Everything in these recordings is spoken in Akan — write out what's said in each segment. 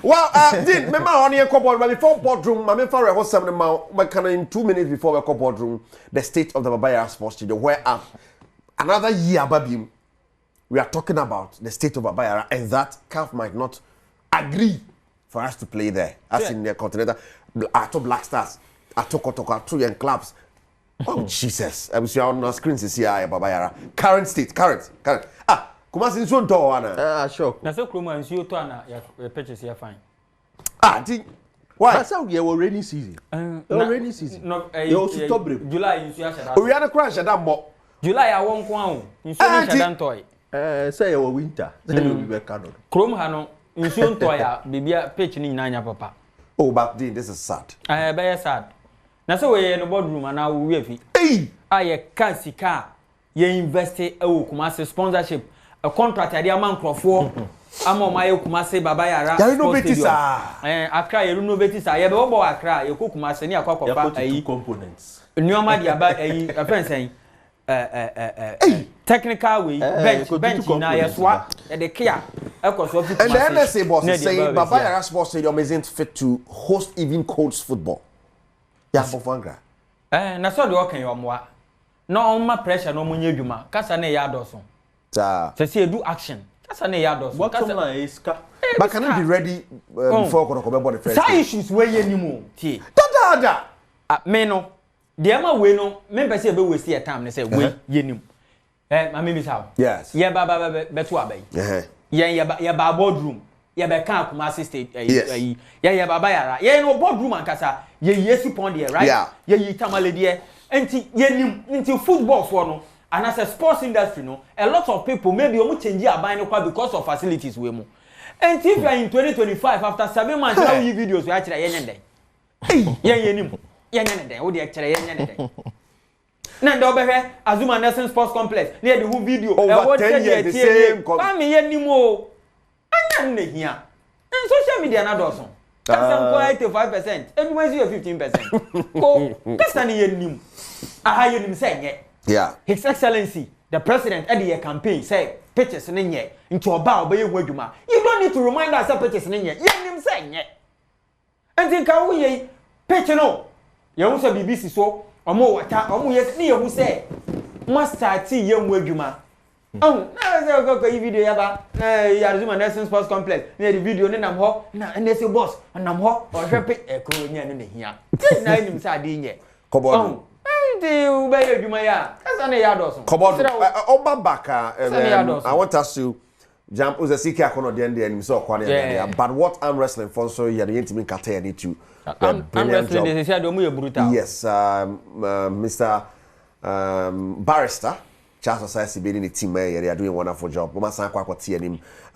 Well, did remember on your cupboard before boardroom, my member was 7 miles, in 2 minutes before we boardroom, the state of the Babaya Sports Studio, where another year, baby, we are talking about the state of Babaya, and that CAF might not agree for us to play there, as in the continental. I told Black Stars, I took two young clubs. Oh, Jesus. I was on the screen to see Babaya. Current state, current. Kumasi nso ntɔ wana. Sure. Na so kroma nsuo to ana ya purchase ya fine. Why? That's how you were rainy season. Rainy season. No, you stop break. July nsuo ya shada. We are the crash at that mo. July ya won ko an. Nsuo ni shada ntɔe. Say you winter. Then you be back on. Krom ha no nsuo ntɔe ya bibia pitch ni nyina nya papa. Oh, but this is sad. Be sad. Na so we no boardroom ana we afi. Aye kan sika ye invest e wo Kumasi sponsorship. A contract at the Amancrofo. I'm on my Kumasi Baba Yara. Accra, you know Betis. I have over Accra, you cook Masani, a cock of components. New Madia about a friend saying technical way, bench, swap, and the Kia. And the NSA boss is saying Baba Yara Sports Stadium isn't fit to host even Colts football. Yaw Ampofo Ankra. Na so the okay your moi. No on my pressure, no money, Juma. Casane Yadoson. To see do action. That's an Yados. What is but can it be ready before the first? Some issues where you anymore. Da. Meno. The Emma we no members say we waste your time. They say we yenim. I mean how? Yes. Yeah, baba betu abai. Yeah, baba boardroom. Yeah, be can Kumasi state. Yeah, baba yara. Yeah, no boardroom and kasa. Yeah, yesi pon there, right? Yeah, you tamale there. Enti yenim into football for no. And as a sports industry, no, a lot of people maybe almost change their buying because of facilities we mo. And if you are in 2025 after 7 months, now you videos we actually yenende. Yenende. What the actually yenende. Nando over Azuma Nelson Sports Complex near the whole video. Over 10 years the same. Family yenimo. Anyane here. And social media na doson. That's 85%. Everyone you 15%. Go. That's an yenim. Aha yenim say yeah. His Excellency, the President, at the campaign, say, pictures in ye, into a bow by your worduma. You don't need to remind us of pictures in ye. Yen saying ye. And think how we picture no. You also be busy so, or more water, or more yes, near who say, must I see young worduma? Oh, now go video about Yazuma Nelson Sports Complex, near the video, and I'm hot, and there's your boss, and I'm hot, or repeat a cool in here. Nine inside in ye. Come on. Come on, I want us to jump with the CK on the end and so but what I'm wrestling for, so you're the intimate cartel need to I'm wrestling this is yes, Mr. Barrister Charles Society being the team they are doing a wonderful job. We must thank our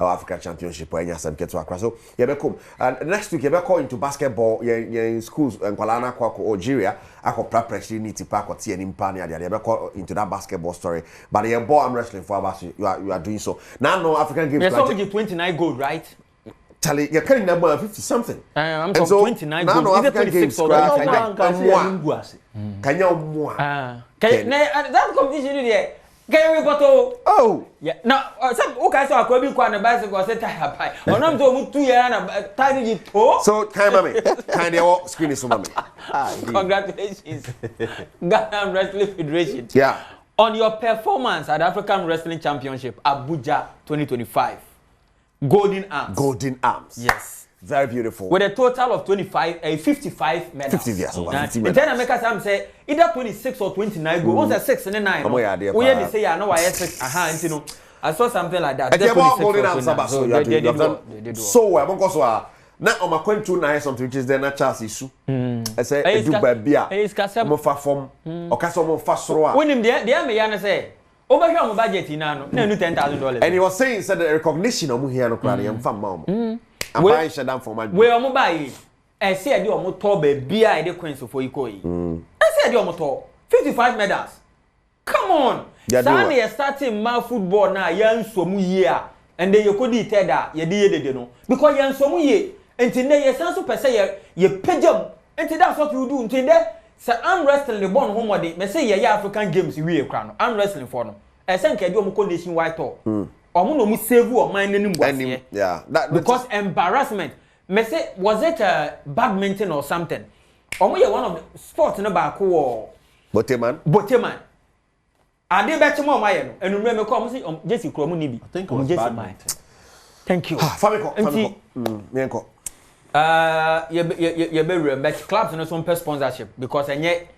African Championship and some get to Accra. So and next week you call into basketball in schools and Kuala Lumpur Algeria. I could preparation need to pack or tea and impania. They call into that basketball story. But the ball I'm wrestling for about you are doing so. Now no African games. You're talking 29 gold, right? Charlie, you're carrying number 50 something. I'm talking 29 gold. Now African games. Can you that competition there? Can we go? Oh, yeah. Now, some okay, so I could be quite a bicycle. Said I pie. Or not to 2 years and tiny toe. So, kind of screen is for me. Congratulations, Ghana Wrestling Federation. Yeah. On your performance at African Wrestling Championship, Abuja 2025. Golden Arms. Golden Arms. Yes. Very beautiful. With a total of 55 medals. 50 years. 50 medals. Then I make us say either 26 or 29 gold. Once a 6 and a 9. We had to say I know I had 6. You know, I saw something like that. Golden Arms. So I'm going to now on my point to nice something which is the natural issue. I say I do baby. It's custom. Mo fa form. O ka so mo fa soro. When him there me yana say over here on budget na no $10,000. And he was saying said the recognition of here no crowd am fam mom. I'm buying shut down for my we omo buy e say dey omo to ba bia e dey coins for ikoyi. I say dey omo to 55 medals. Come on. Sunday you starting my football now yan somu year and then you could eat that you did no because yan somu ye until they you sense per you pejam until that's what you do until there say I'm wrestling the born home body me say yeah African games we e kra no I'm wrestling for no e say nke dey omo condition white talk. Omo no mu save o man nanim boase. Yeah. Because embarrassment me say was it badminton or something? Omo ye one of the sports no ba ko Boteman. Ade be chemo ma ye no. Enumre me ko omo say Jesse Kromu ni bi. I think it was badminton. Thank you. Famiko. Me enko. You be real, but clubs no some sponsorship because enye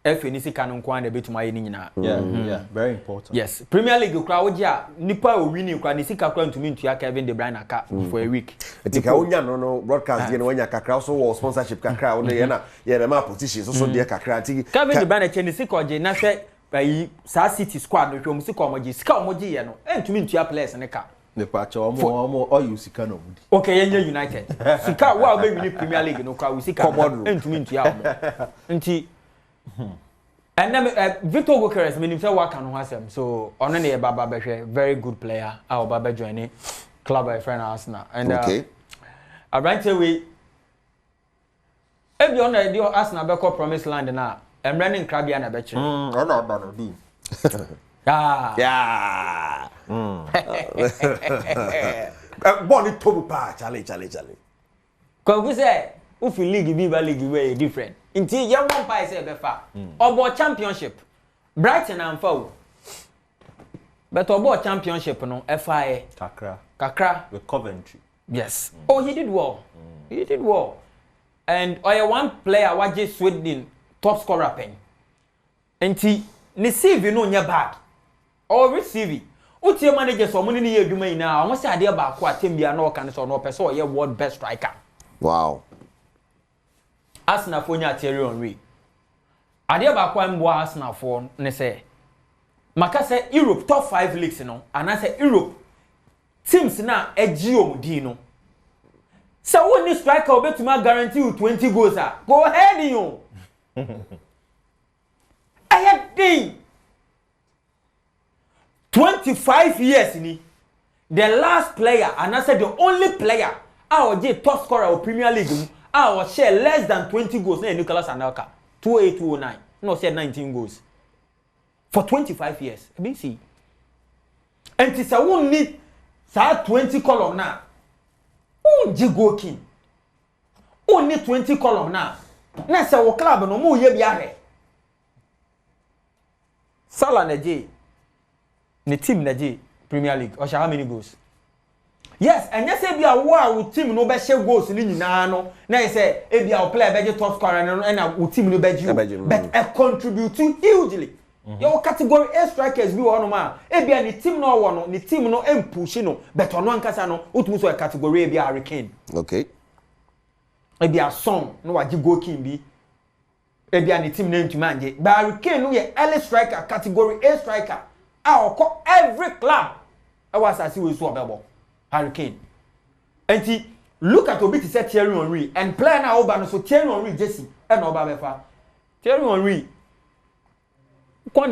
FA ni sika no nkwan na betuma ye ni nyina. Yeah, very important. Yes, Premier League crowd wo gia nipa o wini crowd ni sika crowd ntumi ntua Kevin De Bruyne aka for a week. Etika onya no broadcast dey no onya kakra so wo sponsorship kakra wo dey na ye be ma position so dey kakra nti Kevin De Bruyne che ni sika oje na hwe ayi sa City squad no hwe mu sika omoje sika omoje ye no ntumi ntua players ne ka. The patch omo all you sika no budi. Okay, yenye United. Sika wa be win Premier League no crowd sika ntumi ntua omo. Nti and then Victor Gokeres meaning say work kan ho asem so ono ne baba behwe very good player our baba join club by friend Arsenal and okay right away ebi ono e dio Arsenal be call promise land na emre ne nkrabia na be kire no do yeah Bonnie Tobu pa challenge ko we say if league be league way different inti ye one pie say be fa obo championship Brighton and Fowl but obo championship no FA kakra with Coventry. yes oh he did well and one player waje Sweden top scorer pen inti ni CV no nya bad or receive utie manager so money ni adwuma ina o say ade ba ko atem bia na o kan so no person o ye world best striker. Wow. Arsenal for nya Thierry Henry. Ade ba kwa mbo Arsenal for ne say maka say Europe top 5 leagues no and I say Europe teams na agi omudi no. So when this striker obetuma guarantee you 20 goals go ahead you. I had thing 25 years ni the last player and I said the only player our top scorer of Premier League our share less than 20 goals na Nicolas Anelka 28209 no said 19 goals for 25 years BC and it's a one need sa 20 column na unji go king only 20 column na say wo club no mo ye bia Salah na J ni team na J Premier League or how many goals? Yes, and you say be a wow team no be share goals ni nyina no. Na you say e be a player be top scorer and a team no be you. But a contribute hugely. Your category A strikers be one ma. E be a ni team no one no, ni team no em push no, but ono ankasa no utumu so a category be a hurricane. Okay. E be a song no waji goal king bi. E be a ni team name to manje. But hurricane no ye early striker category A striker. Every club I was as we so about Hurricane. And he look at Obi to say Thierry Henry and play now over so Thierry Henry Jesse and Oba Befa. Thierry Henry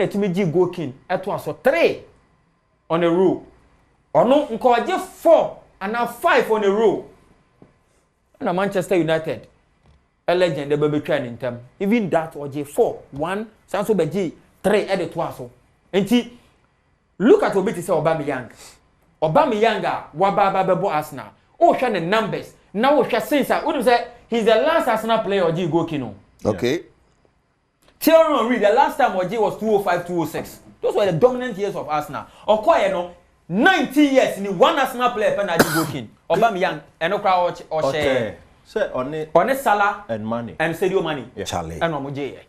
to me go king at once so 3 on a row. Or no nko 4 and now 5 on a row. And Manchester United a legend the baby train in term. Even that or J4 1 sounds so be 3 at the twaso. And he look at Obi to say Aubameyang wababa bebo Arsenal. Oh, share the numbers. Now we share since I say he's the last Arsenal player or G go kino. Okay. Thierry Henry the last time OG was 205 206. Those were the dominant years of Arsenal. Okoye no 90 years in one Arsenal player pen G go kin. Aubameyang and okra or share. Say on it Salah and money and Sadio Mane. Yeah. Charlie. And Omoje.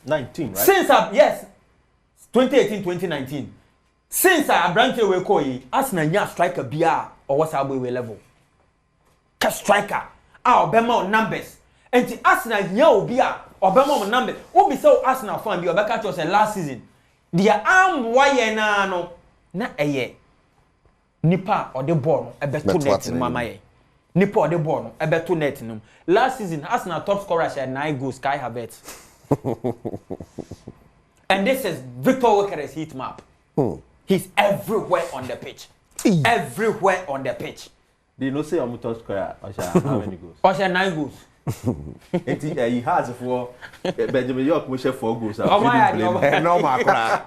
19, right? Since yes 2018 2019. Since I branch we call you, Arsenal nya striker bia or what's our way level. Ka striker, our Bema numbers. And the Arsenal nya bia or Bema numbers. Who be so Arsenal fan be obeka to say last season. Their arm wire na no na eye. Nipa or the ball e beto net no mama ye. Nipa or the ball no e beto net no. Last season Arsenal top scorer had 9 goals Kai Havertz. And this is Victor Walker's heat map. He's everywhere on the pitch. Everywhere on the pitch. They no say I'm top scorer. How many goals? Osha 9 goals. He has for Benjamin York we share 4 goals. Oh my God. No macra.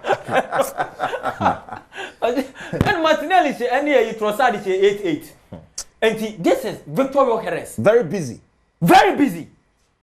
And Martinelli say any you Trossard say 8-8. And this is Victor Harris. Very busy. Very busy.